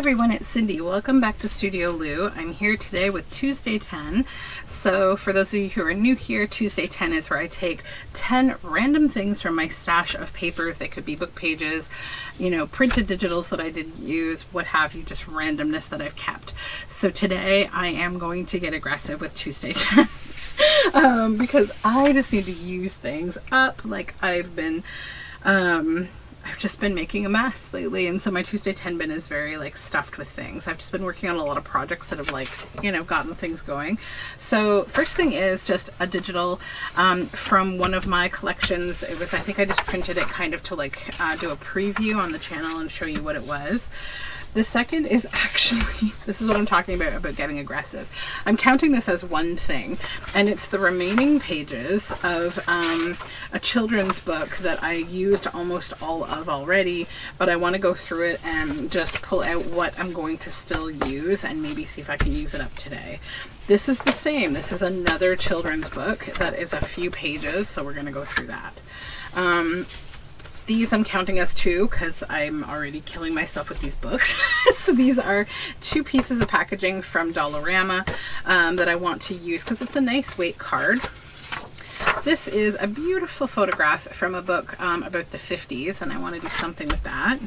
everyone, it's Cindy. Welcome back to Studioloo. I'm here today with Tuesday 10. So for those of you who are new here, Tuesday 10 is where I take 10 random things from my stash of papers. They could be book pages, you know, printed digitals that I didn't use, what have you, just randomness that I've kept. So today I am going to get aggressive with Tuesday 10. Because I just need to use things up. Like I've just been making a mess lately, and so my Tuesday 10 bin is very like stuffed with things. I've just been working on a lot of projects that have gotten things going. So first thing is just a digital from one of my collections. It was, I think I just printed it kind of to do a preview on the channel and show you what it was. The second is actually, this is what I'm talking about getting aggressive. I'm counting this as one thing, and it's the remaining pages of a children's book that I used almost all of already, but I want to go through it and just pull out what I'm going to still use and maybe see if I can use it up today. This is the same. This is another children's book that is a few pages, so we're going to go through that. These I'm counting as two because I'm already killing myself with these books. So these are two pieces of packaging from Dollarama that I want to use because it's a nice weight card. This is a beautiful photograph from a book about the 50s, and I want to do something with that.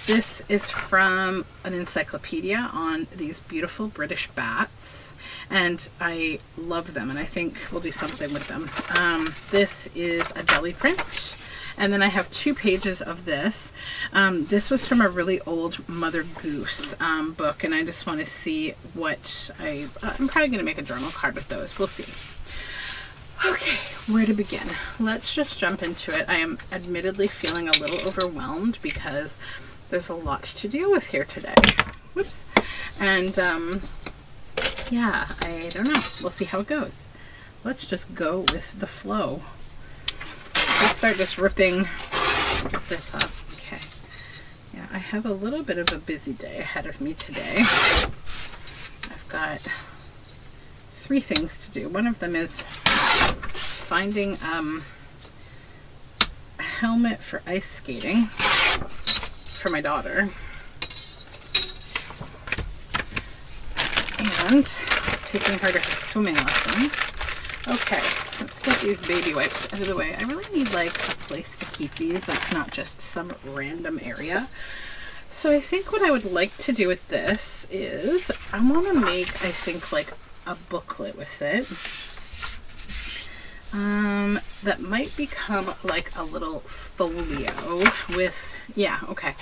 This is from an encyclopedia on these beautiful British bats, and I love them, and I think we'll do something with them. This is a jelly print. And then I have two pages of this. This was from a really old Mother Goose book, and I just want to see what I'm probably going to make a journal card with those. We'll see. Okay, where to begin? Let's just jump into it. I am admittedly feeling a little overwhelmed because there's a lot to deal with here today. Whoops. And yeah, I don't know. We'll see how it goes. Let's just go with the flow. I'll start just ripping this up. Okay. Yeah, I have a little bit of a busy day ahead of me today. I've got 3 things to do. One of them is finding a helmet for ice skating for my daughter. And taking her to her swimming lesson. Okay, let's get these baby wipes out of the way. I really need like a place to keep these that's not just some random area. So I think what I would like to do with this is I want to make, I think, like a booklet with it. That might become like a little folio with, yeah, okay.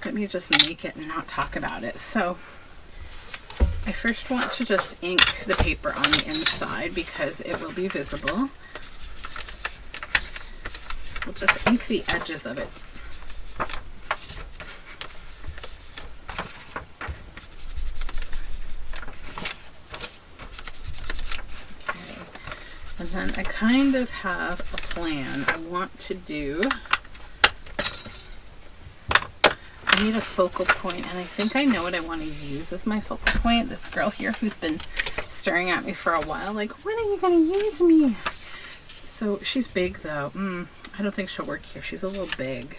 Let me just make it and not talk about it. So I first want to just ink the paper on the inside because it will be visible. So we'll just ink the edges of it. Okay. And then I kind of have a plan. I want to do, I need a focal point, and I think I know what I want to use as my focal point. This girl here who's been staring at me for a while, like, when are you going to use me? So she's big though. I don't think she'll work here. She's a little big.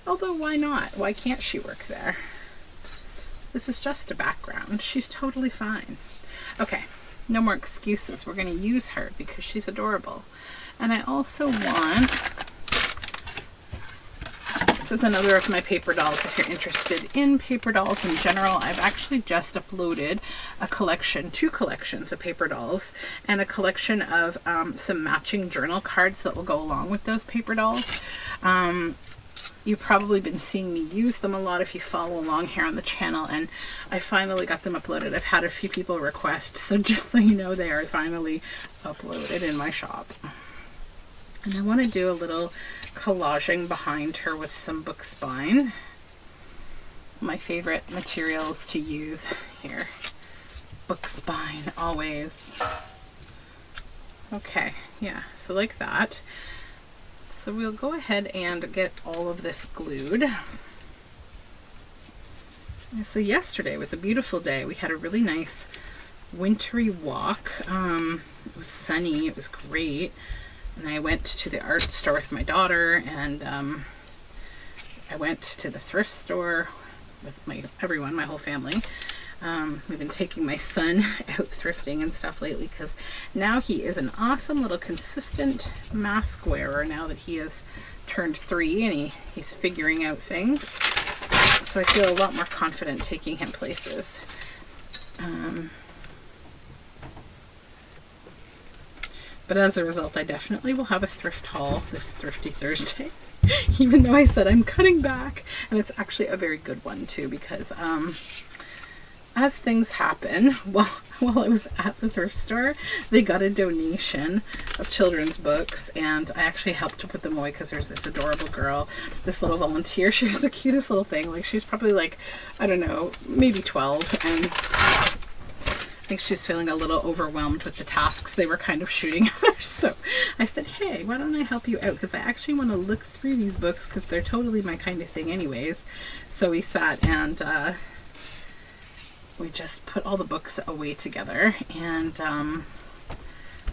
Although why not? Why can't she work there? This is just a background. She's totally fine. Okay, no more excuses. We're going to use her because she's adorable. And I also want, this is another of my paper dolls. If you're interested in paper dolls in general, I've actually just uploaded a collection, 2 collections of paper dolls, and a collection of some matching journal cards that will go along with those paper dolls. You've probably been seeing me use them a lot if you follow along here on the channel, and I finally got them uploaded. I've had a few people request, so just so you know, they are finally uploaded in my shop. And I want to do a little collaging behind her with some book spine. My favorite materials to use here. Book spine, always. Okay, yeah, so like that. So we'll go ahead and get all of this glued. So yesterday was a beautiful day. We had a really nice wintry walk. It was sunny, it was great. And I went to the art store with my daughter, and I went to the thrift store with everyone, my whole family. We've been taking my son out thrifting and stuff lately because now he is an awesome little consistent mask wearer now that he has turned 3 and he's figuring out things. So I feel a lot more confident taking him places. But as a result, I definitely will have a thrift haul this Thrifty Thursday. Even though I said I'm cutting back. And it's actually a very good one too, because as things happen, while I was at the thrift store, they got a donation of children's books, and I actually helped to put them away because there's this adorable girl, this little volunteer. She was the cutest little thing. Like, she's probably like, I don't know, maybe 12, and I think she was feeling a little overwhelmed with the tasks they were kind of shooting at her. So I said, hey, why don't I help you out? Because I actually want to look through these books because they're totally my kind of thing anyways. So we sat and we just put all the books away together, and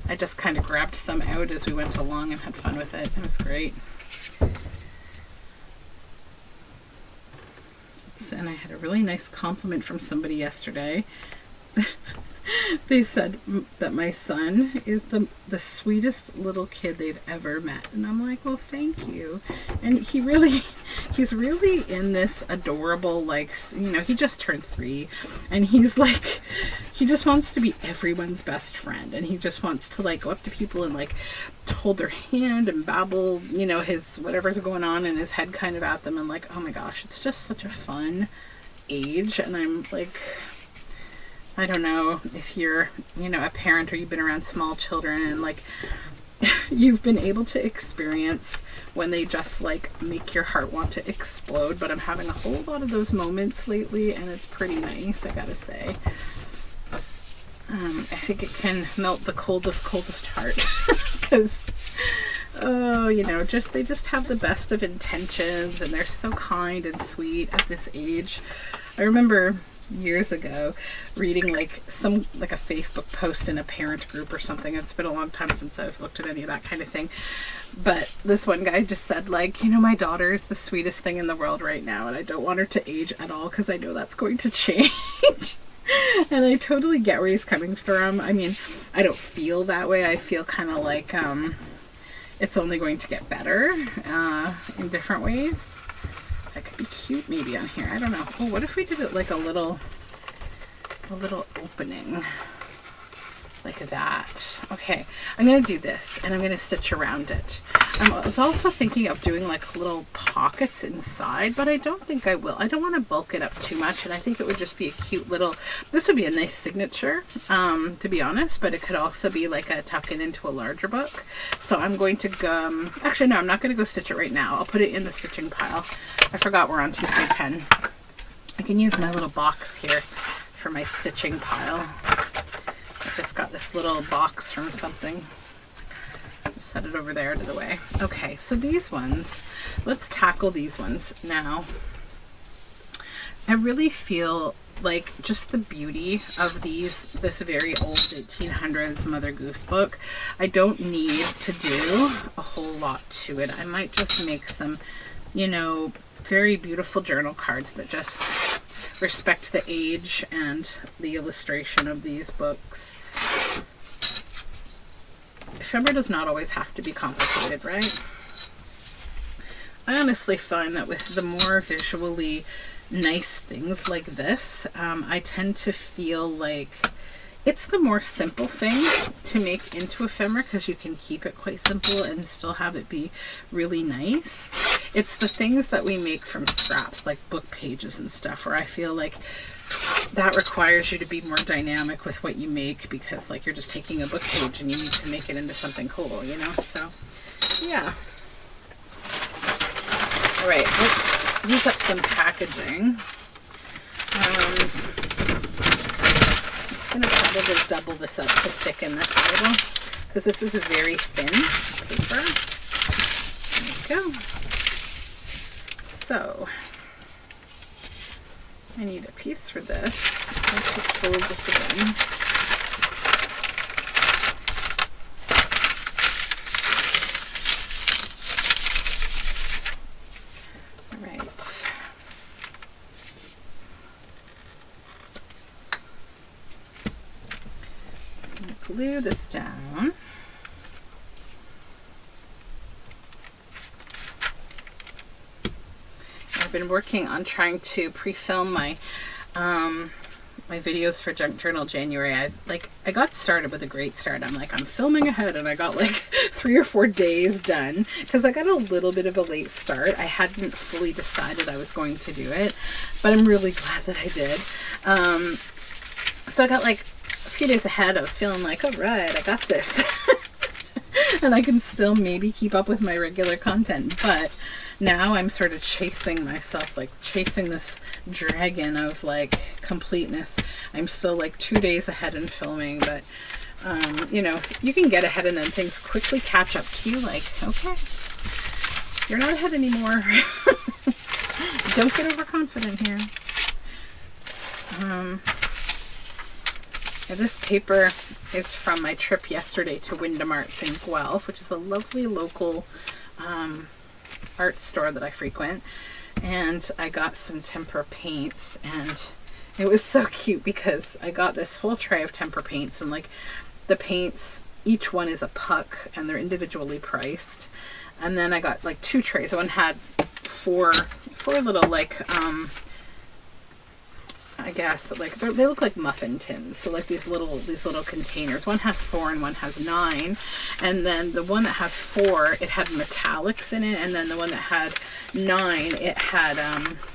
I just kind of grabbed some out as we went along and had fun with it. It was great. And I had a really nice compliment from somebody yesterday. They said that my son is the sweetest little kid they've ever met, and I'm like, well, thank you. And he's really in this adorable, like, you know, he just turned 3, and he's like, he just wants to be everyone's best friend, and he just wants to like go up to people and like to hold their hand and babble, you know, his whatever's going on in his head kind of at them, and like, oh my gosh, it's just such a fun age. And I'm like, I don't know if you're, you know, a parent or you've been around small children and like you've been able to experience when they just like make your heart want to explode, but I'm having a whole lot of those moments lately, and it's pretty nice, I gotta say. I think it can melt the coldest heart because you know, they just have the best of intentions, and they're so kind and sweet at this age. I remember years ago reading like a Facebook post in a parent group or something. It's been a long time since I've looked at any of that kind of thing, but this one guy just said, like, you know, my daughter is the sweetest thing in the world right now, and I don't want her to age at all because I know that's going to change. And I totally get where he's coming from. I mean, I don't feel that way. I feel kind of like it's only going to get better in different ways. That could be cute maybe on here. I don't know. Oh, what if we did it like a little opening like that? Okay, I'm going to do this, and I'm going to stitch around it. I was also thinking of doing like little pockets inside, but I don't think I will. I don't want to bulk it up too much, and I think it would just be a cute little, this would be a nice signature, to be honest, but it could also be like a tuck-in into a larger book. So I'm going to go, actually no, I'm not going to go stitch it right now. I'll put it in the stitching pile. I forgot we're on Tuesday 10. I can use my little box here for my stitching pile. I just got this little box from something. Set it over there to the way. Okay, so these ones, let's tackle these ones now. I really feel like just the beauty of this very old 1800s Mother Goose book. I don't need to do a whole lot to it. I might just make some, you know, very beautiful journal cards that just respect the age and the illustration of these books. Ephemera does not always have to be complicated, right? I honestly find that with the more visually nice things like this, I tend to feel like it's the more simple thing to make into ephemera because you can keep it quite simple and still have it be really nice. It's the things that we make from scraps, like book pages and stuff, where I feel like that requires you to be more dynamic with what you make, because like you're just taking a book page and you need to make it into something cool, you know? So yeah. All right, let's use up some packaging. I'm just going to probably double this up to thicken this a little, because this is a very thin paper. There we go. So I need a piece for this, so let's just fold this again. All right. glue this down. I've been working on trying to pre-film my my videos for Junk Journal January. I got started with a great start. I'm filming ahead, and I got like 3 or 4 days done because I got a little bit of a late start. I hadn't fully decided I was going to do it, but I'm really glad that I did. So I got like a few days ahead. I was feeling like, all right, I got this. And I can still maybe keep up with my regular content, but now I'm sort of chasing myself, like chasing this dragon of like completeness. I'm still like 2 days ahead in filming, but you know, you can get ahead and then things quickly catch up to you. Like, okay, you're not ahead anymore. Don't get overconfident here. This paper is from my trip yesterday to Wyndham Arts in Guelph, which is a lovely local art store that I frequent, and I got some tempera paints, and it was so cute because I got this whole tray of tempera paints, and like the paints, each one is a puck and they're individually priced. And then I got like 2 trays. One had four little like I guess like they look like muffin tins, so like these little containers. One has 4 and one has 9, and then the one that has 4, it had metallics in it, and then the one that had 9, it had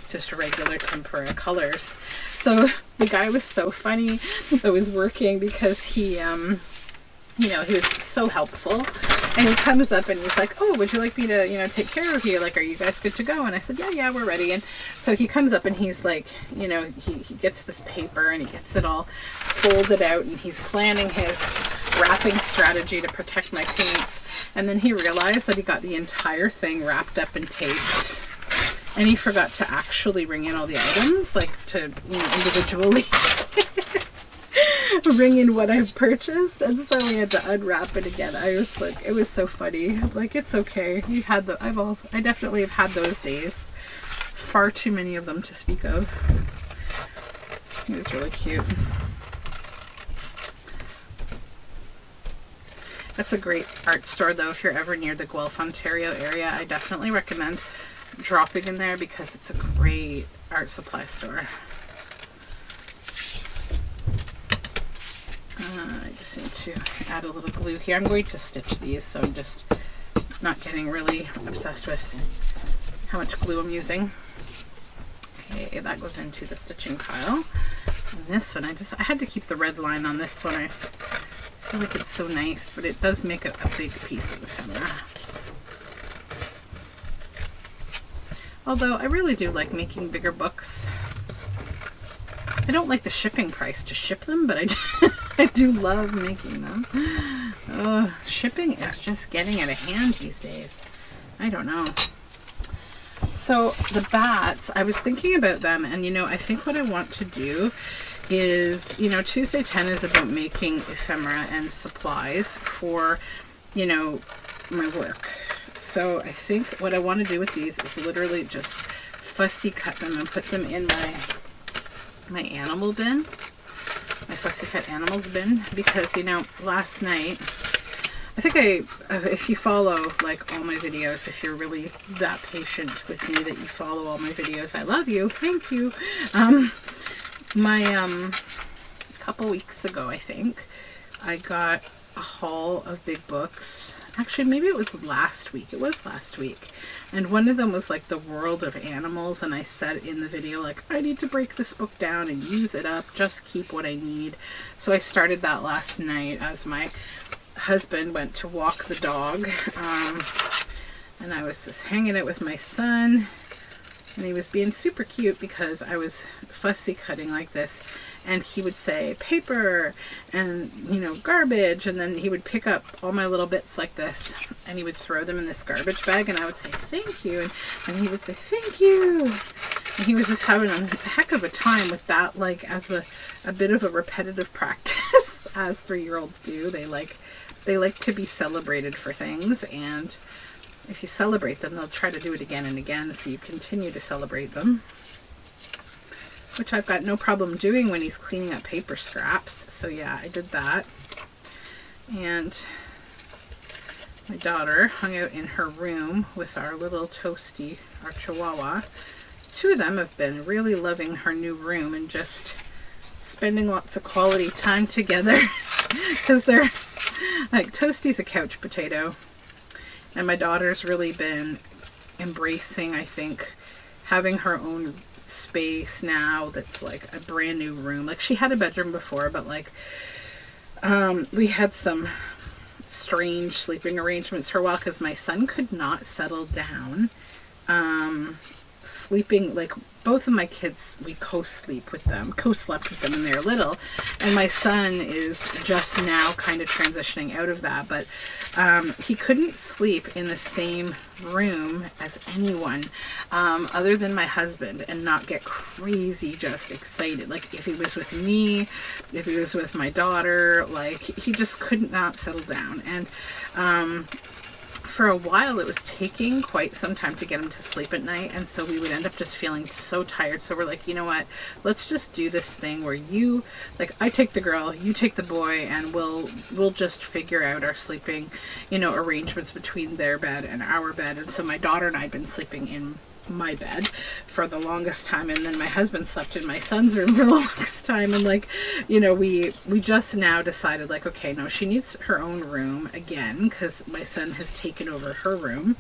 just regular tempera colors. So the guy was so funny that was working because he you know, he was so helpful, and he comes up and he's like, oh, would you like me to, you know, take care of you? Like, are you guys good to go? And I said, yeah, we're ready. And so he comes up and he's like, you know, he gets this paper and he gets it all folded out, and he's planning his wrapping strategy to protect my paints. And then he realized that he got the entire thing wrapped up and taped, and he forgot to actually ring in all the items, like to, you know, individually ring in what I've purchased, and so we had to unwrap it again. I was like, it was so funny. Like, it's okay. You had the I definitely have had those days. Far too many of them to speak of. He was really cute. That's a great art store though. If you're ever near the Guelph, Ontario area, I definitely recommend dropping in there because it's a great art supply store. I just need to add a little glue here. I'm going to stitch these, so I'm just not getting really obsessed with how much glue I'm using. Okay, that goes into the stitching pile. And this one, I had to keep the red line on this one. I feel like it's so nice, but it does make a big piece of ephemera. Although I really do like making bigger books. I don't like the shipping price to ship them, but I do love making them. Shipping is just getting out of hand these days. I don't know. So the bats, I was thinking about them, and you know, I think what I want to do is, you know, Tuesday 10 is about making ephemera and supplies for, you know, my work. So I think what I want to do with these is literally just fussy cut them and put them in my animal bin, my fussy cut animals bin, because, you know, last night, I think if you follow like all my videos, if you're really that patient with me that you follow all my videos, I love you, thank you. A couple weeks ago, I think, I got a haul of big books. Actually, maybe it was last week. It was last week. And one of them was like the world of animals. And I said in the video, like, I need to break this book down and use it up. Just keep what I need. So I started that last night as my husband went to walk the dog. And I was just hanging out with my son. And he was being super cute because I was fussy cutting like this. And he would say paper and, you know, garbage. And then he would pick up all my little bits like this and he would throw them in this garbage bag. And I would say, thank you. And he would say, thank you. And he was just having a heck of a time with that, like as a bit of a repetitive practice, as 3-year-olds do. They like to be celebrated for things. And if you celebrate them, they'll try to do it again and again. So you continue to celebrate them, which I've got no problem doing when he's cleaning up paper scraps. So yeah, I did that. And my daughter hung out in her room with our little Toasty, our Chihuahua. Two of them have been really loving her new room and just spending lots of quality time together because they're like, Toasty's a couch potato, and my daughter's really been embracing, I think, having her own space now that's like a brand new room. Like, she had a bedroom before, but like we had some strange sleeping arrangements for a while because my son could not settle down sleeping. Like, both of my kids, we co-slept with them when they were little, and my son is just now kind of transitioning out of that, but he couldn't sleep in the same room as anyone other than my husband and not get crazy just excited. Like, if he was with me, if he was with my daughter, like, he just could not settle down. And for a while it was taking quite some time to get him to sleep at night, and so we would end up just feeling so tired. So we're like, you know what, let's just do this thing where you, like, I take the girl, you take the boy, and we'll just figure out our sleeping, you know, arrangements between their bed and our bed. And so my daughter and I had been sleeping in my bed for the longest time, and then my husband slept in my son's room for the longest time. And like, you know, we just now decided, like, okay, no, she needs her own room again because my son has taken over her room.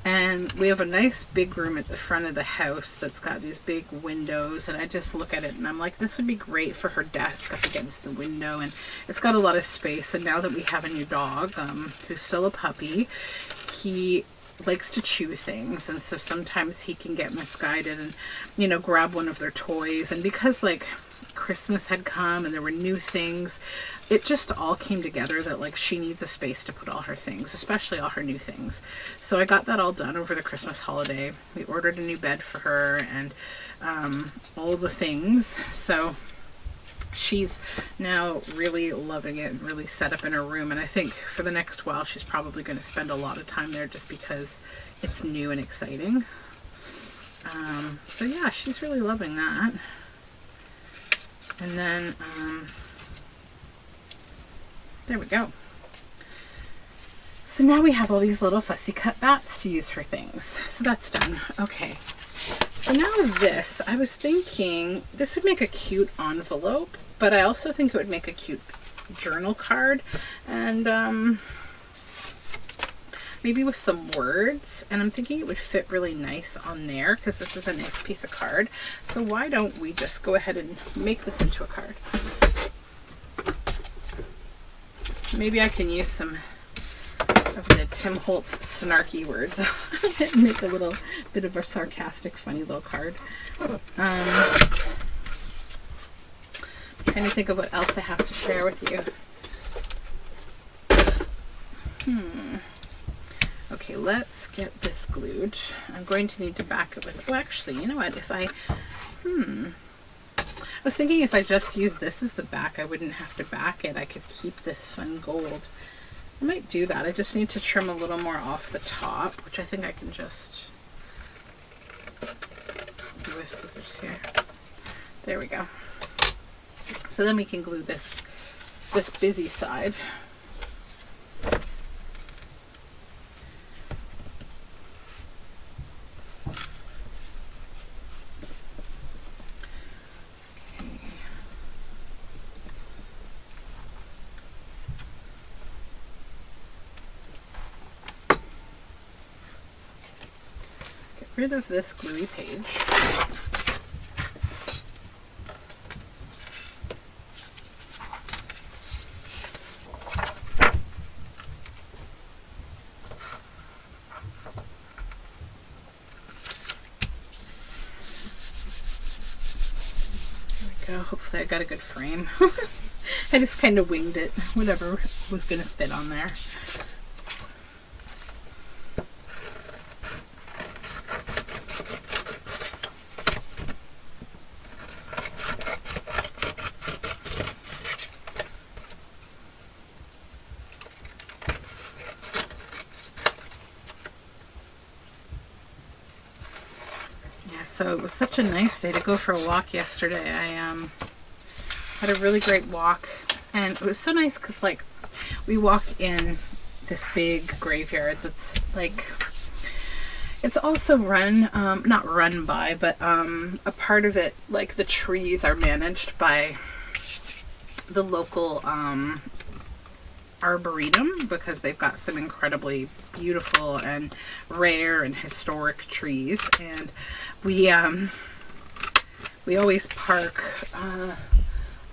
And we have a nice big room at the front of the house that's got these big windows, and I just look at it and I'm like, this would be great for her desk up against the window, and it's got a lot of space. And now that we have a new dog, who's still a puppy, he likes to chew things, and so sometimes he can get misguided and, you know, grab one of their toys. And because like Christmas had come and there were new things, it just all came together that like she needs a space to put all her things, especially all her new things. So I got that all done over the Christmas holiday. We ordered a new bed for her and all the things. So she's now really loving it and really set up in her room. And I think for the next while, she's probably going to spend a lot of time there just because it's new and exciting. So yeah, she's really loving that. And then, there we go. So now we have all these little fussy cut bats to use for things. So that's done. Okay. So now this, I was thinking this would make a cute envelope, but I also think it would make a cute journal card, and maybe with some words. And I'm thinking it would fit really nice on there because this is a nice piece of card. So why don't we just go ahead and make this into a card? Maybe I can use some of the Tim Holtz snarky words and make a little bit of a sarcastic, funny little card. Trying to think of what else I have to share with you. Okay, let's get this glued. I'm going to need to back it with, oh, actually, you know what, if I was thinking if I just use this as the back, I wouldn't have to back it. I could keep this fun gold. I might do that. I just need to trim a little more off the top, which I think I can just do with scissors here. There we go. So then we can glue this busy side. Rid of this gluey page. There we go. Hopefully I got a good frame. I just kind of winged it, whatever was going to fit on there. So it was such a nice day to go for a walk yesterday. I had a really great walk, and it was so nice because, like, We walk in this big graveyard that's like, it's also run, not run by, but a part of it, like the trees are managed by the local arboretum, because they've got some incredibly beautiful and rare and historic trees. And we always park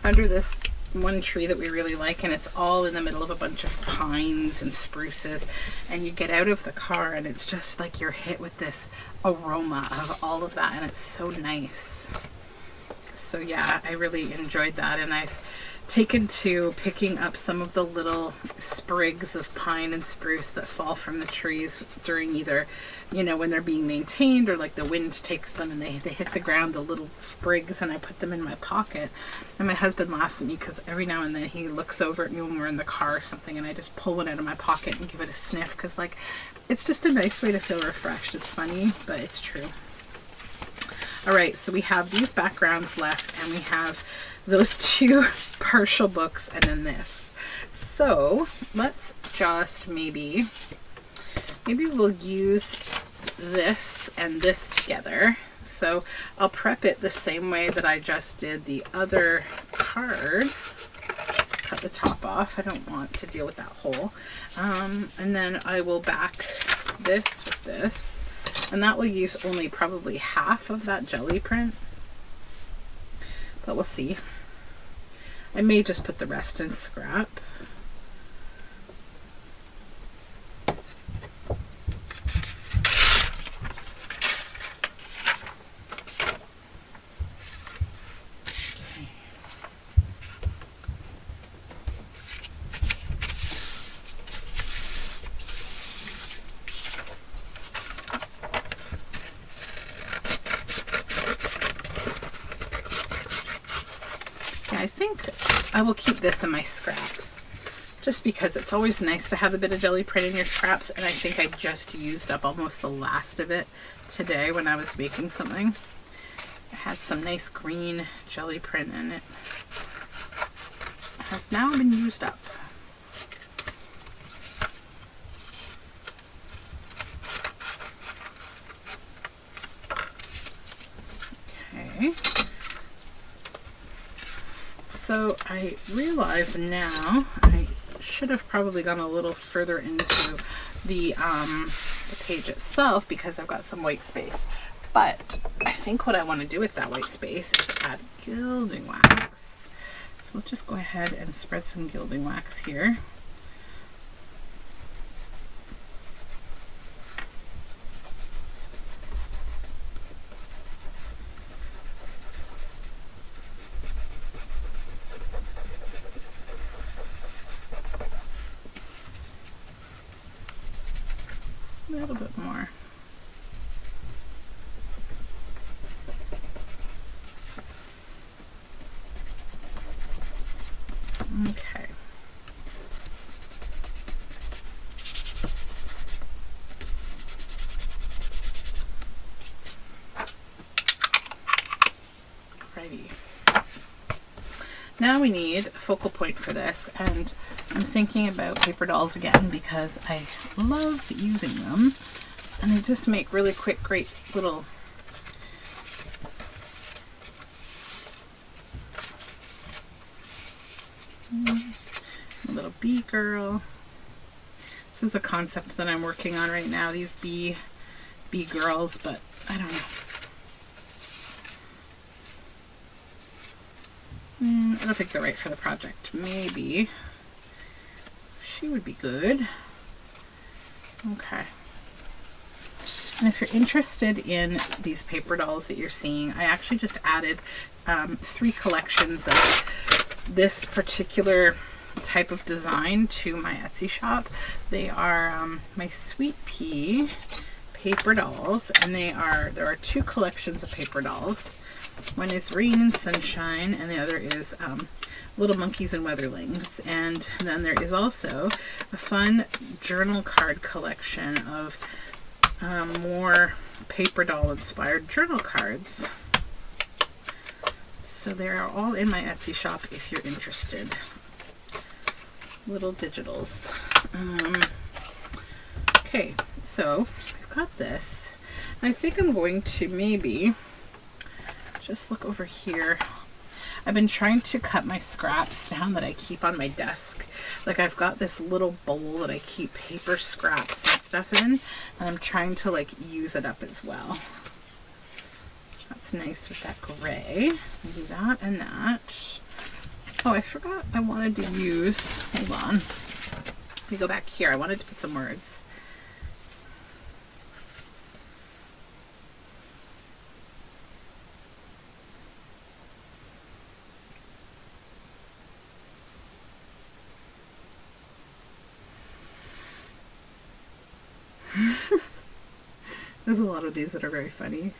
under this one tree that we really like, and it's all in the middle of a bunch of pines and spruces, and you get out of the car and it's just like you're hit with this aroma of all of that, and it's so nice. So yeah, I really enjoyed that, and I've taken to picking up some of the little sprigs of pine and spruce that fall from the trees during either, you know, when they're being maintained, or like the wind takes them and they hit the ground, the little sprigs, and I put them in my pocket. And my husband laughs at me because every now and then he looks over at me when we're in the car or something, and I just pull one out of my pocket and give it a sniff, because like, it's just a nice way to feel refreshed. It's funny, but it's true. All right, so we have these backgrounds left, and we have those two partial books, and then this. So let's just maybe we'll use this and this together. So I'll prep it the same way that I just did the other card. Cut the top off. I don't want to deal with that hole. And then I will back this with this, and that will use only probably half of that jelly print, but we'll see. I may just put the rest in scrap. I think I will keep this in my scraps, just because it's always nice to have a bit of jelly print in your scraps, and I think I just used up almost the last of it today when I was making something. It had some nice green jelly print in it. It has now been used up. Okay. So I realize now I should have probably gone a little further into the page itself, because I've got some white space. But I think what I want to do with that white space is add gilding wax. So let's just go ahead and spread some gilding wax here. A little bit more. Okay. Righty. Now we need a focal point for this, and I'm thinking about paper dolls again because I love using them, and they just make really quick, great little bee girl. This is a concept that I'm working on right now, these bee girls, but I don't know. I don't think they're right for the project. Maybe she would be good. Okay. And if you're interested in these paper dolls that you're seeing, I actually just added 3 collections of this particular type of design to my Etsy shop. They are my Sweet Pea paper dolls, and there are 2 collections of paper dolls. One is Rain and Sunshine, and the other is Little Monkeys and Weatherlings. And then there is also a fun journal card collection of more paper doll inspired journal cards. So they are all in my Etsy shop if you're interested. little digitals. Okay, so I've got this. I think I'm going to maybe just look over here. I've been trying to cut my scraps down that I keep on my desk. Like I've got this little bowl that I keep paper scraps and stuff in, and I'm trying to like use it up as well. That's nice with that gray. I'll do that and that. Oh, I forgot I wanted to use, hold on. Let me go back here. I wanted to put some words. There's a lot of these that are very funny.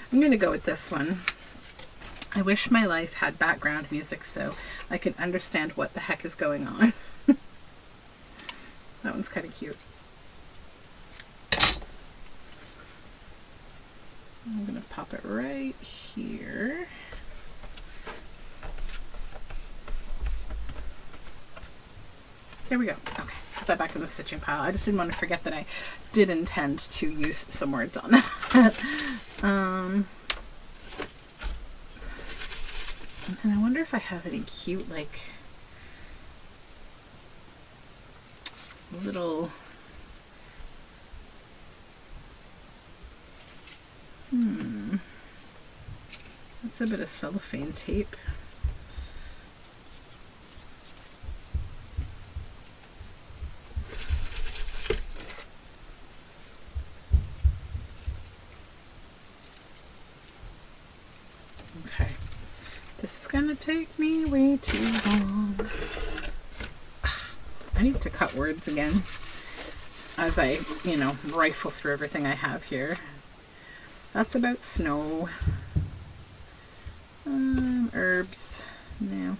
I'm going to go with this one. I wish my life had background music so I could understand what the heck is going on. That one's kind of cute. I'm going to pop it right here. There we go. Okay, put that back in the stitching pile. I just didn't want to forget that I did intend to use some words on that. And I wonder if I have any cute, like, little, that's a bit of cellophane tape. Okay, this is gonna take me way too long. I need to cut words again as I, you know, rifle through everything I have here. That's about snow. Herbs. No.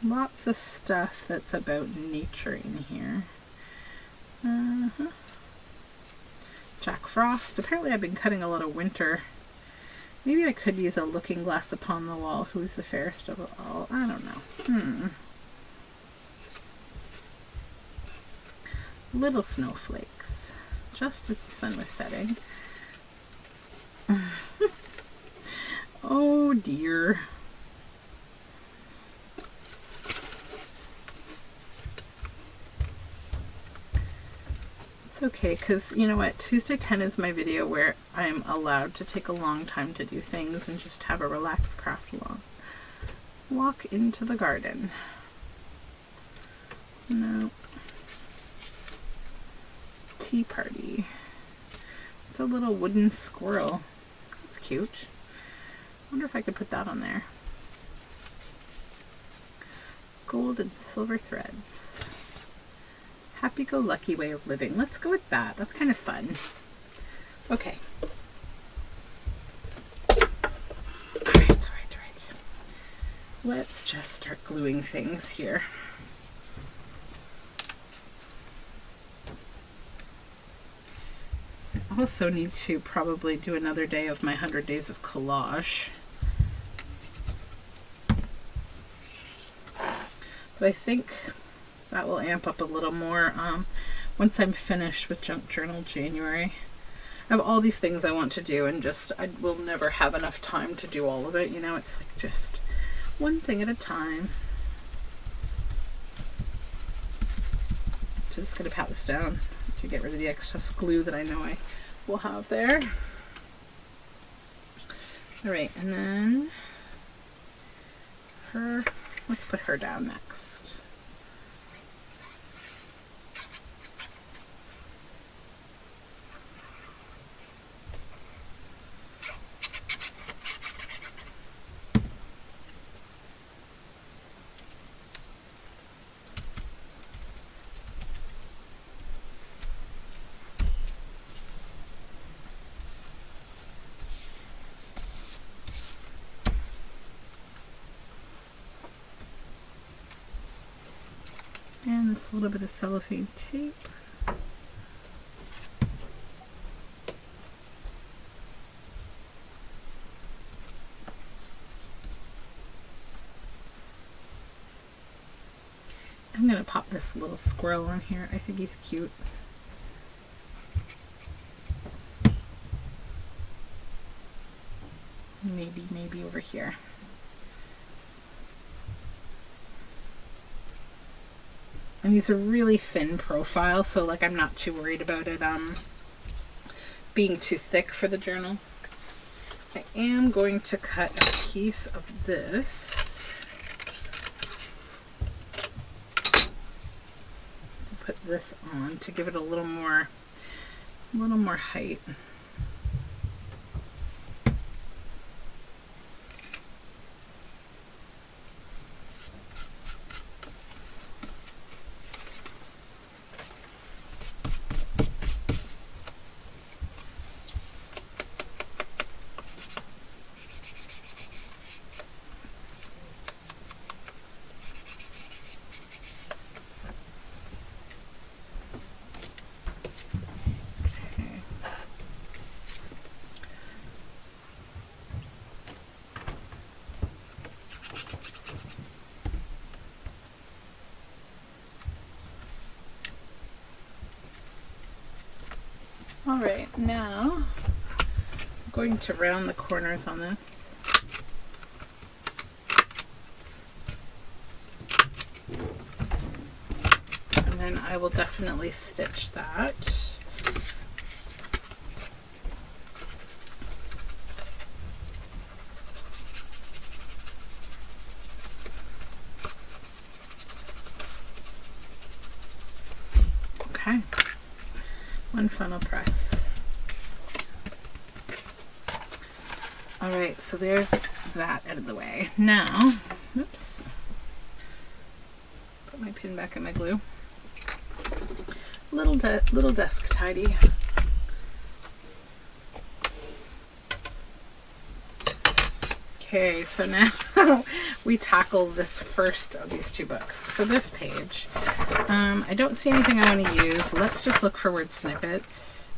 Lots of stuff that's about nature in here. Jack Frost. Apparently I've been cutting a lot of winter. Maybe I could use a looking glass upon the wall. Who's the fairest of all? I don't know. Little snowflakes. Just as the sun was setting. Oh dear. It's okay, because you know what, Tuesday 10 is my video where I'm allowed to take a long time to do things and just have a relaxed craft along. Walk into the garden. No. Tea party. It's a little wooden squirrel. That's cute. I wonder if I could put that on there. Gold and silver threads. Happy-go-lucky way of living. Let's go with that. That's kind of fun. Okay. Alright. Let's just start gluing things here. I also need to probably do another day of my 100 days of collage. But I think that will amp up a little more once I'm finished with Junk Journal January. I have all these things I want to do and just I will never have enough time to do all of it. You know, it's like just one thing at a time. Just gonna pat this down to get rid of the excess glue that I know I will have there. All right, and then her, let's put her down next. And this little bit of cellophane tape. I'm going to pop this little squirrel on here. I think he's cute. Maybe over here. And these are really thin profile, so like I'm not too worried about it being too thick for the journal. I am going to cut a piece of this to put this on to give it a little more height. Alright, now I'm going to round the corners on this. And then I will definitely stitch that. Okay. One final press. All right, so there's that out of the way. Now, oops, put my pin back in my glue. Little desk tidy. Okay, so now we tackle this first of these two books. So this page, I don't see anything I want to use. Let's just look for word snippets.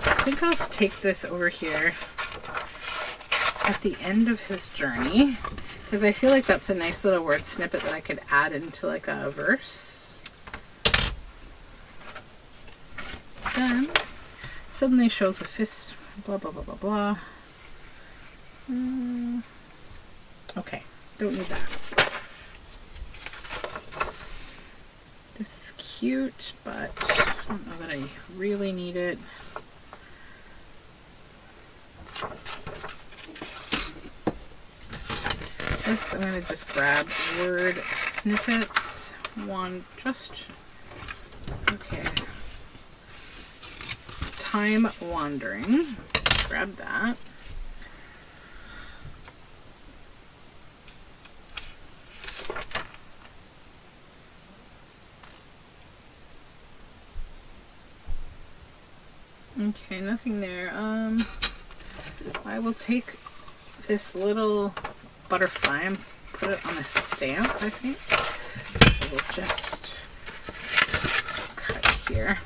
I think I'll take this over here at the end of his journey, because I feel like that's a nice little word snippet that I could add into like a verse. Then suddenly shows a fist, blah, blah, blah, blah, blah. Okay, don't need that. This is cute, but I don't know that I really need it. This, I'm going to just grab word snippets. One, just, okay. Time wandering. Grab that. Okay, nothing there. I will take this little butterfly and put it on a stamp, I think. So we'll just cut here.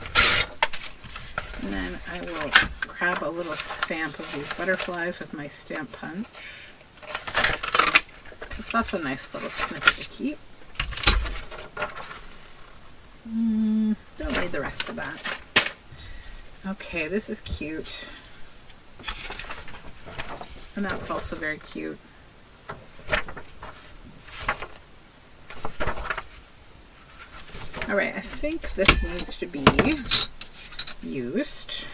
And then I will grab a little stamp of these butterflies with my stamp punch. Because that's a nice little snippet to keep. Don't need the rest of that. Okay, this is cute. And that's also very cute. Alright, I think this needs to be used.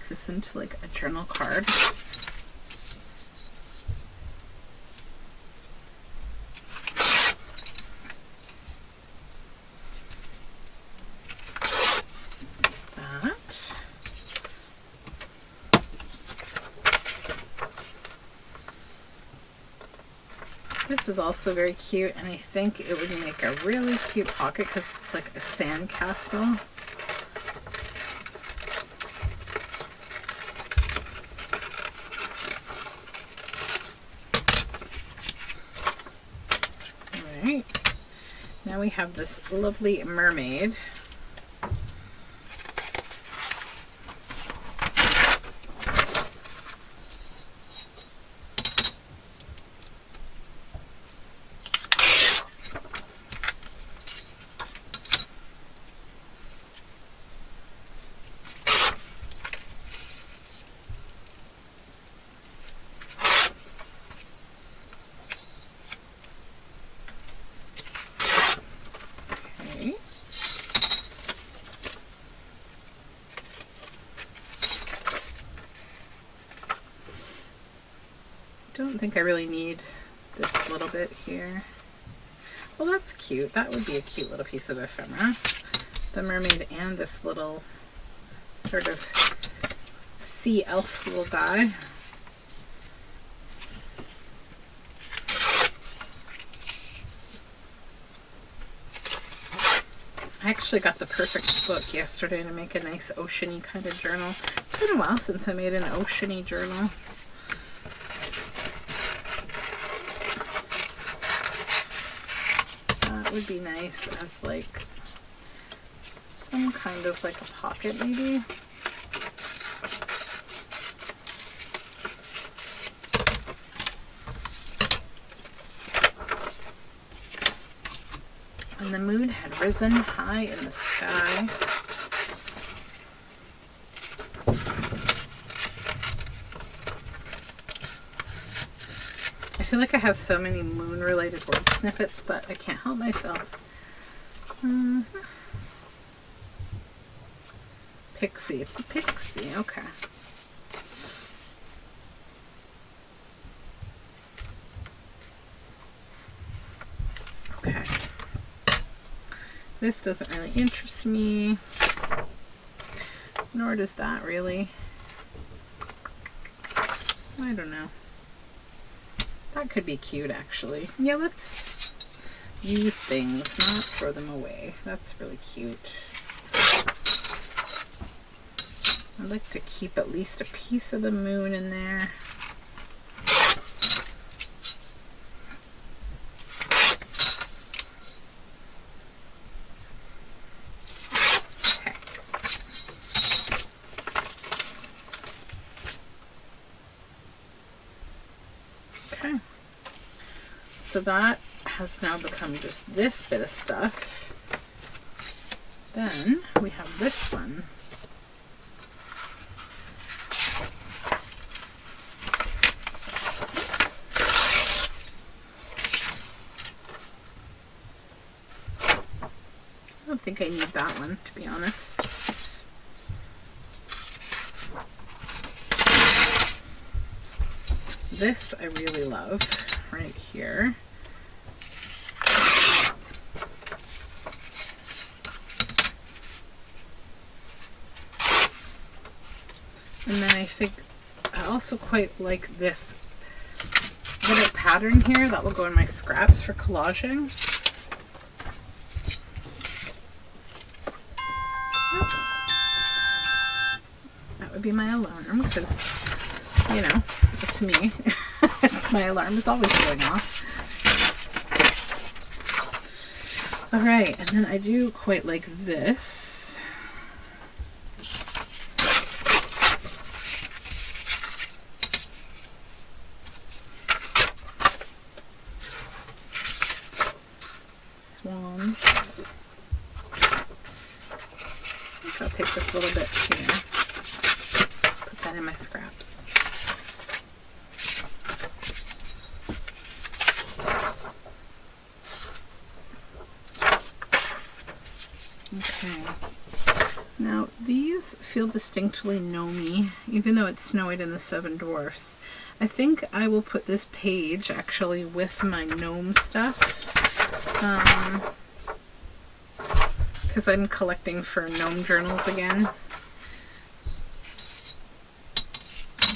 make this into like a journal card. This is also very cute, and I think it would make a really cute pocket because it's like a sand castle. Alright, now we have this lovely mermaid. I don't think I really need this little bit here. Well, that's cute. That would be a cute little piece of ephemera. The mermaid and this little sort of sea elf little guy. I actually got the perfect book yesterday to make a nice oceany kind of journal. It's been a while since I made an oceany journal. Would be nice as like some kind of like a pocket maybe. And the moon had risen high in the sky. I feel like I have so many moon-related word snippets, but I can't help myself. Pixie. It's a pixie. Okay. Okay. This doesn't really interest me, nor does that really. I don't know. That could be cute, actually. Yeah, let's use things, not throw them away. That's really cute. I'd like to keep at least a piece of the moon in there. So that has now become just this bit of stuff. Then we have this one. I don't think I need that one, to be honest. This I really love. Right here. And then I think I also quite like this little pattern here that will go in my scraps for collaging. Oops. That would be my alarm because, you know, it's me. My alarm is always going off. Alright, and then I do quite like this. Swans. I think I'll take this little bit here. Put that in my scraps. does feel distinctly gnomey, even though it's Snow White and the Seven Dwarfs. I think I will put this page actually with my gnome stuff, because I'm collecting for gnome journals again.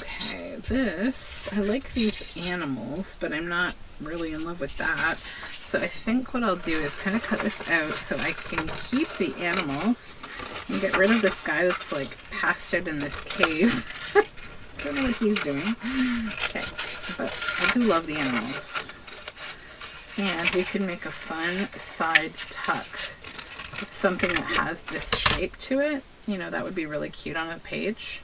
Okay, this, I like these animals, but I'm not really in love with that. So I think what I'll do is kind of cut this out so I can keep the animals and get rid of this guy that's like passed out in this cave. I don't know what he's doing. Okay, but I do love the animals. And we can make a fun side tuck. It's something that has this shape to it. You know, that would be really cute on a page.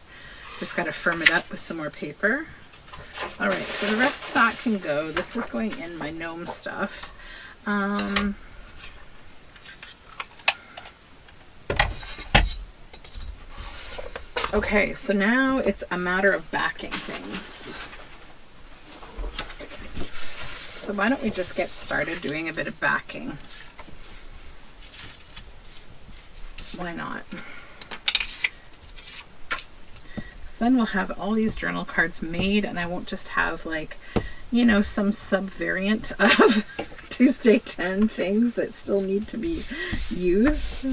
Just got to firm it up with some more paper. All right, so the rest of that can go. This is going in my gnome stuff. Okay, so now it's a matter of backing things. So why don't we just get started doing a bit of backing? Why not? So then we'll have all these journal cards made, and I won't just have, like, you know, some sub-variant of Tuesday 10 things that still need to be used.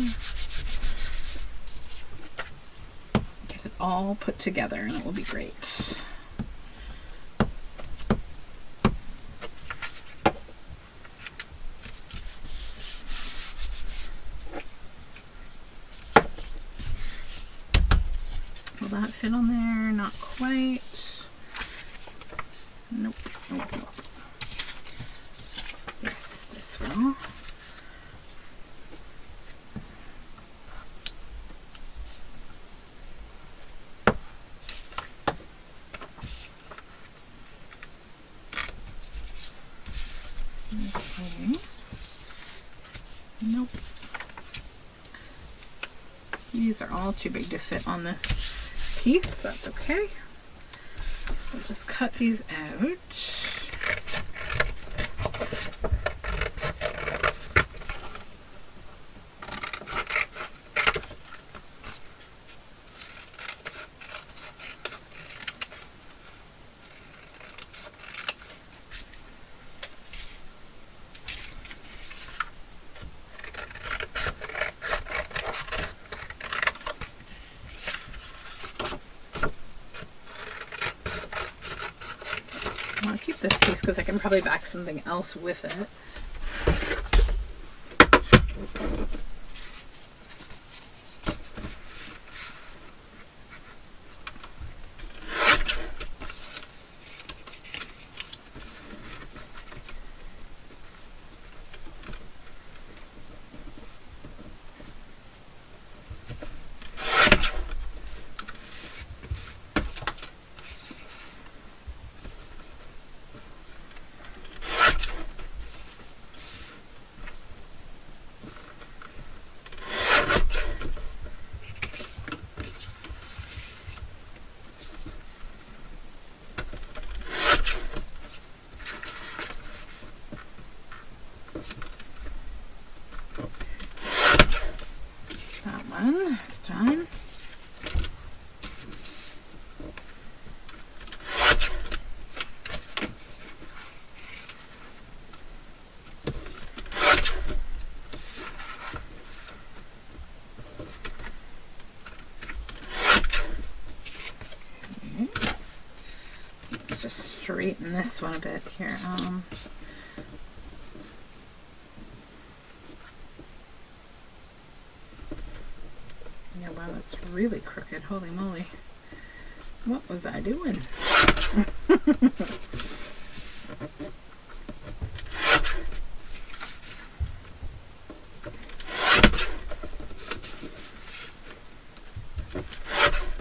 Get it all put together and it will be great. Will that fit on there? Not quite. Nope, nope, nope. Yes, this will. Okay. Nope. These are all too big to fit on this piece. That's okay. We'll just cut these out. This piece because I can probably back something else with it. It's done. Okay. Let's just straighten this one a bit here. Yeah, wow, that's really crooked. Holy moly. What was I doing?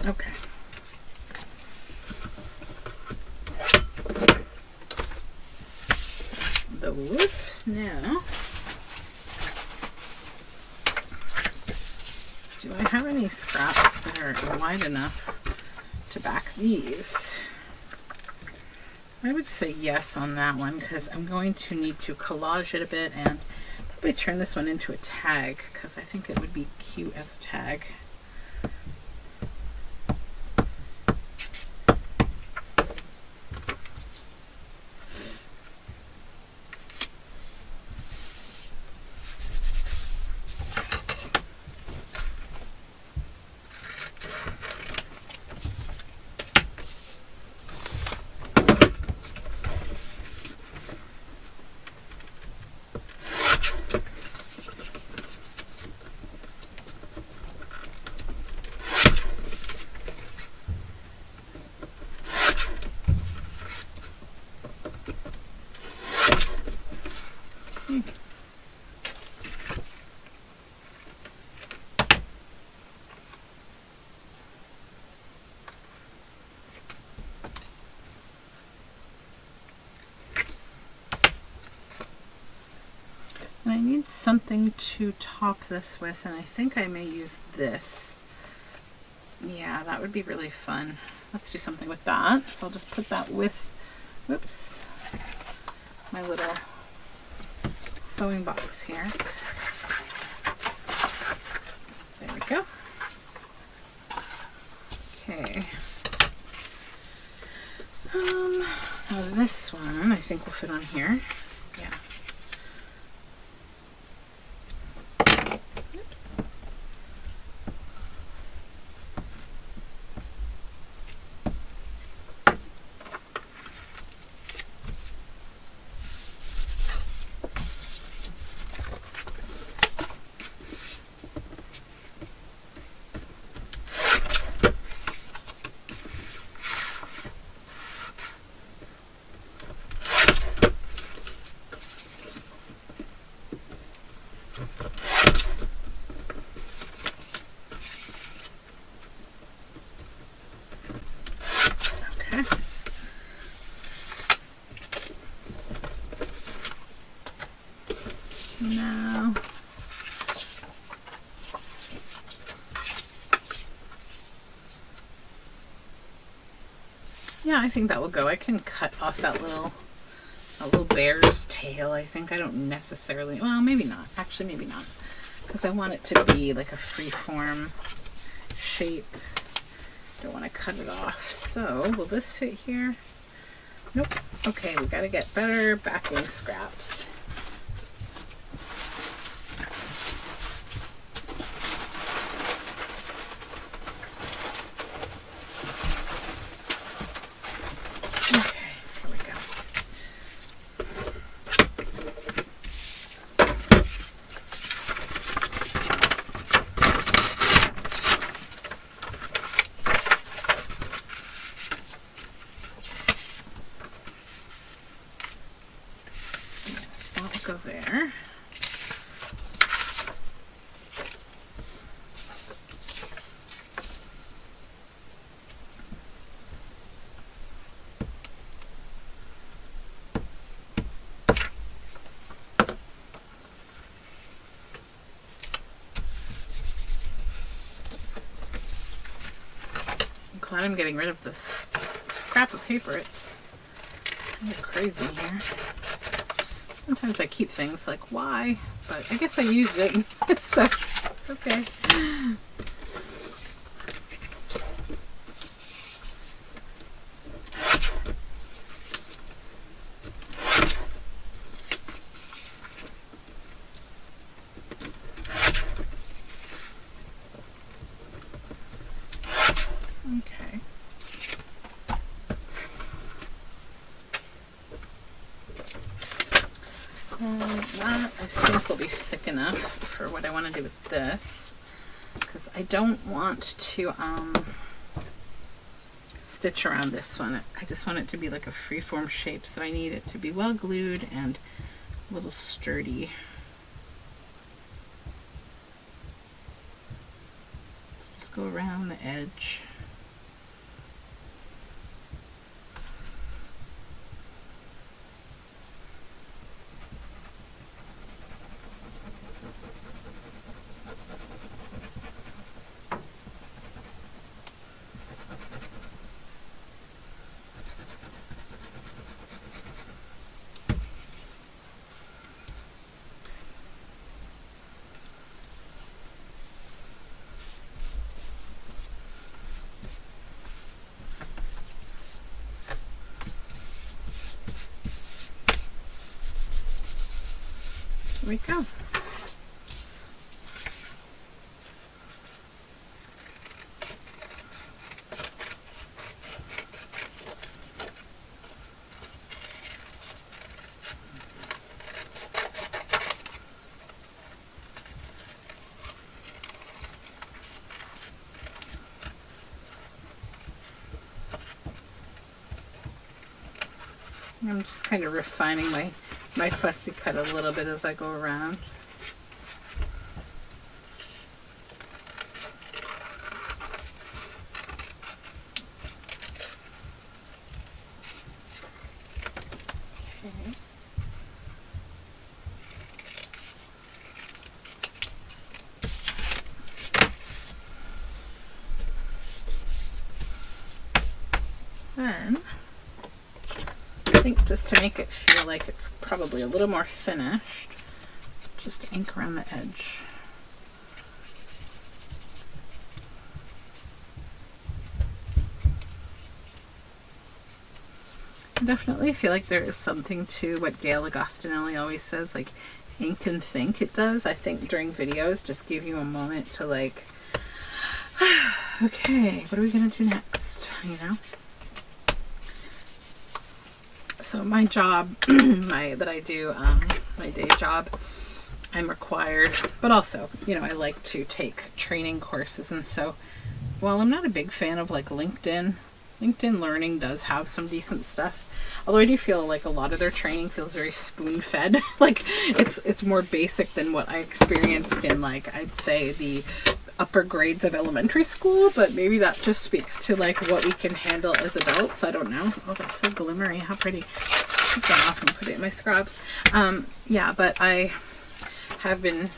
Okay. Those now. Do I have any scraps that are wide enough to back these? I would say yes on that one because I'm going to need to collage it a bit and probably turn this one into a tag because I think it would be cute as a tag. need something to top this with, and I think I may use this. Yeah, that would be really fun. Let's do something with that. So I'll just put that with, whoops, my little sewing box here. There we go. Okay. Now this one I think will fit on here. Yeah. Oops. Now, yeah, I think that will go. I can cut off that little bear's tail. I think I don't necessarily, well, maybe not. Actually, maybe not, because I want it to be like a free-form shape. Don't want to cut it off. So, will this fit here? Nope. Okay, we got to get better backing scraps. Go there. I'm glad I'm getting rid of this scrap of paper. It's kind of crazy here. Sometimes I keep things like, why? But I guess I used it, so it's okay. Okay. That I think will be thick enough for what I want to do with this, because I don't want to stitch around this one. I just want it to be like a free-form shape, so I need it to be well glued and a little sturdy. Just go around the edge. Here we go. I'm just kind of refining my fussy cut a little bit as I go around. Okay. Then, I think just to make it feel like it's probably a little more finished, just ink around the edge. I definitely feel like there is something to what Gail Agostinelli always says, like ink and think. It does. I think during videos just give you a moment to like, okay, what are we gonna do next, you know? So my job, that I do, my day job, I'm required, but also, you know, I like to take training courses. And so while I'm not a big fan of like LinkedIn Learning does have some decent stuff. Although I do feel like a lot of their training feels very spoon-fed. Like it's more basic than what I experienced in, like, I'd say the upper grades of elementary school, but maybe that just speaks to like what we can handle as adults. I don't know. Oh, that's so glimmery. How pretty. Take that off and put it in my scraps. Yeah, but I have been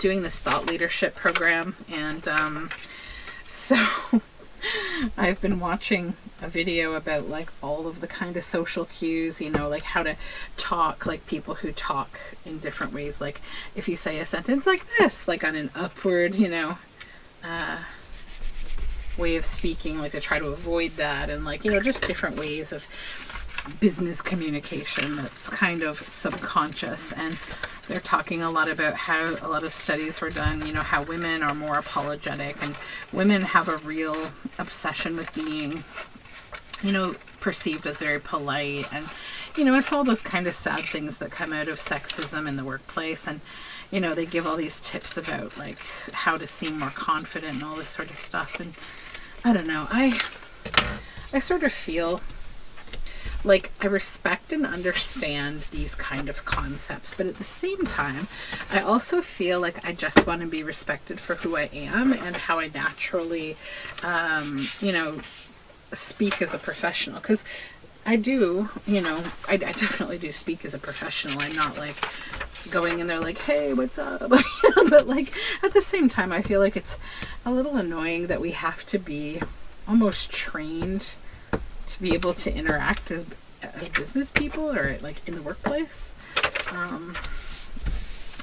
doing this thought leadership program, and so I've been watching a video about like all of the kind of social cues, you know, like how to talk, like people who talk in different ways. Like if you say a sentence like this, like on an upward, you know, way of speaking, like to try to avoid that, and like, you know, just different ways of business communication that's kind of subconscious. And they're talking a lot about how a lot of studies were done, you know, how women are more apologetic, and women have a real obsession with being, you know, perceived as very polite. And, you know, it's all those kind of sad things that come out of sexism in the workplace. And, you know, they give all these tips about like how to seem more confident and all this sort of stuff. And I don't know, I sort of feel like I respect and understand these kind of concepts, but at the same time, I also feel like I just want to be respected for who I am and how I naturally, you know, speak as a professional. Because I do, you know, I definitely do speak as a professional. I'm not like going in there like, hey, what's up? But like at the same time, I feel like it's a little annoying that we have to be almost trained to be able to interact as business people or like in the workplace.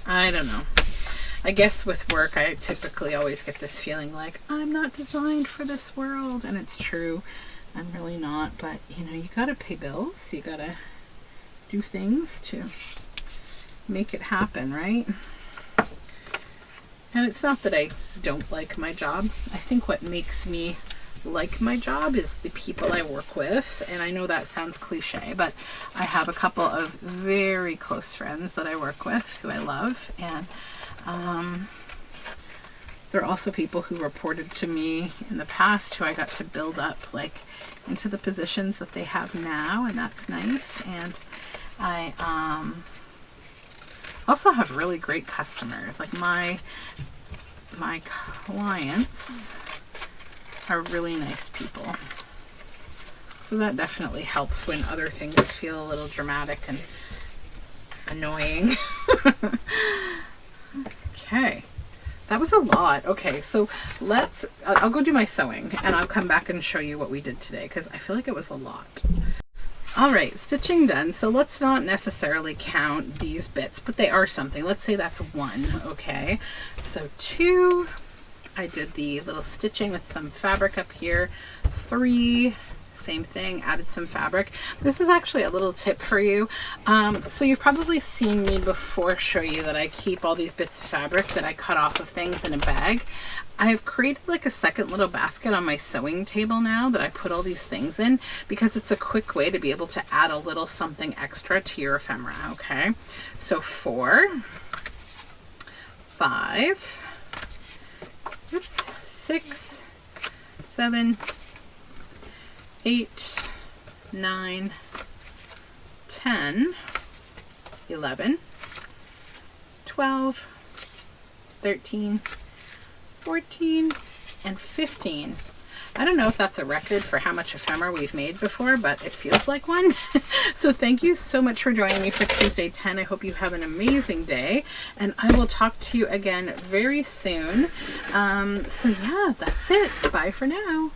I don't know. I guess with work, I typically always get this feeling like I'm not designed for this world, and it's true. I'm really not, but you know, you gotta pay bills. You gotta do things to make it happen, right? And it's not that I don't like my job. I think what makes me like my job is the people I work with. And I know that sounds cliche, but I have a couple of very close friends that I work with who I love. And there are also people who reported to me in the past who I got to build up like into the positions that they have now, and that's nice. And I also have really great customers. Like my clients are really nice people. So that definitely helps when other things feel a little dramatic and annoying. Okay. That was a lot. Okay, so I'll go do my sewing and I'll come back and show you what we did today because I feel like it was a lot. All right, stitching done. So let's not necessarily count these bits, but they are something. Let's say that's 1, okay? So 2, I did the little stitching with some fabric up here. 3, same thing, added some fabric. This is actually a little tip for you. So you've probably seen me before show you that I keep all these bits of fabric that I cut off of things in a bag. I've created like a second little basket on my sewing table now that I put all these things in because it's a quick way to be able to add a little something extra to your ephemera, okay? So 4, 5, 6, 7, 8, 9, 10, 11, 12, 13, 14, and 15. I don't know if that's a record for how much ephemera we've made before, but it feels like one. So thank you so much for joining me for Tuesday 10. I hope you have an amazing day, and I will talk to you again very soon. So yeah, that's it. Bye for now.